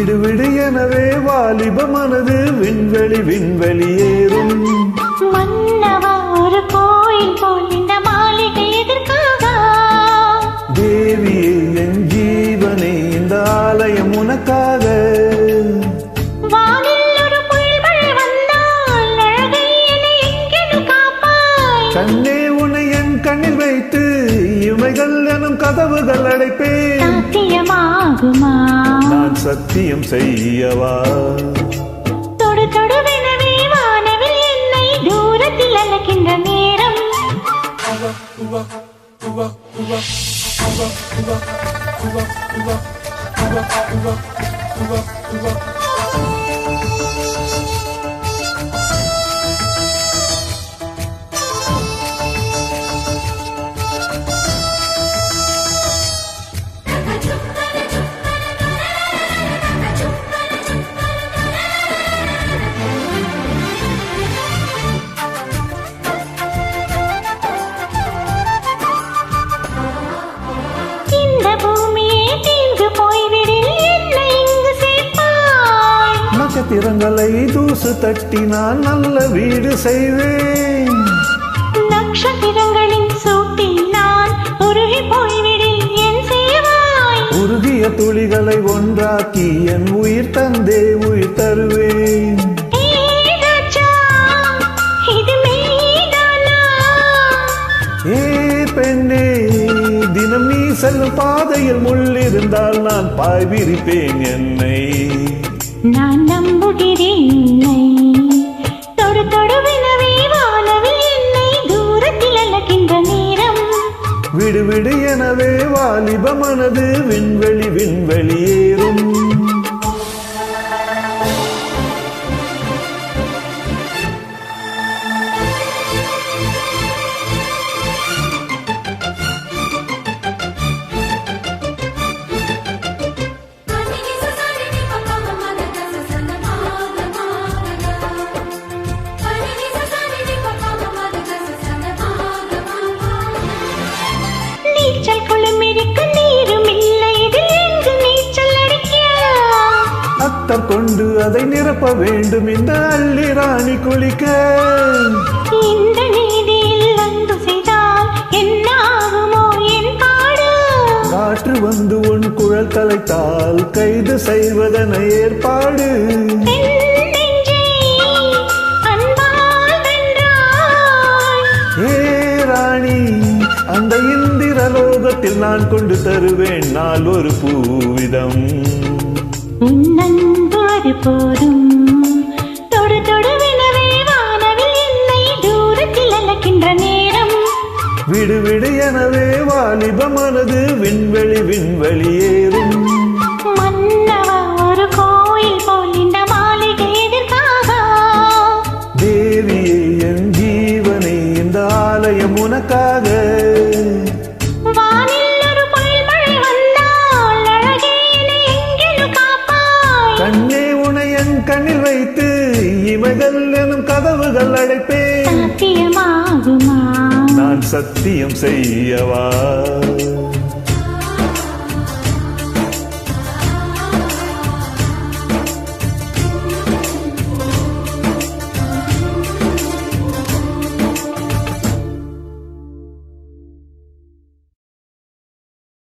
விடு விடு எனவே வாலிப மனது விண்வெளி விண்வெளியேறும். மன்னவா ஒரு கோயில் போல் இந்த மாளிகை எதற்காக? தேவியே என் ஜீவனே இந்த ஆலயம் உனக்காக. வானில் ஒரு புயல் வந்தால் அழகை என்னை எங்கேனும் காப்பாய். கண்ணே உன்னை என் கண்ணில் வைத்து இமைகள் எனும் கதவுகள் அடைப்பேன். சாத்தியமாகுமா? நான் சத்தியம் செய்யவா? தொடு தொடுவெனவே வானவில் என்னை தூரத்தில் அழைக்கின்ற நேரம். நட்சத்திரங்களை தூசு தட்டி நான் நல்ல வீடு செய்வேன். நட்சத்திரங்களின் சூட்டில் நான் உருகி போய்விடில் என் செய்வாய். உருகிய துளிகளை ஒன்றாக்கி என் உயிர் தந்தே உயிர் தருவேன். ஏ பெண்ணே, தினம் நீ செல்லும் பாதையில் முள்ளிருந்தால் நான் பாய் விரிப்பேன் என்னை. நான் நம்புகிறேன் தொடு தொடுவெனவே வானவில் என்னை தூரத்தில் அழைக்கின்ற நேரம். விடு விடு எனவே வாலிப மனது விண்வெளி விண்வெளியேறும். அத்தர் கொண்டு அதை நிரப்ப வேண்டும் இந்த அள்ளி ராணி குளிக்க. இந்த நீதியில் வந்து செய்தால் என்ன ஆகுமோ என் பாடு? காற்று வந்து உன் குழல் கலைத்தால் கைது செய்வதன ஏற்பாடு. ஏ ராணி, அந்த இந்திரலோகத்தில் நான் கொண்டு தருவேன் நாள் ஒரு பூவிதம். உன்னன்பு போதும் தொடு தொடுவெனவே வானவில் என்னை தூரத்தில் அழைக்கின்ற நேரம். விடு விடு எனவே வாலிப மனது விண்வெளி விண்வெளியேறும். மன்னவா ஒரு கோயில் போல் இந்த மாளிகை எதற்காக? தேவியே என் ஜீவனே இந்த ஆலயம் உனக்காக. கண்ணே உன்னை என் கண்ணில் வைத்து இமைகள் எனும் கதவுகள் அடைப்பேன். சாத்தியமாகுமா? நான் சத்தியம் செய்யவா?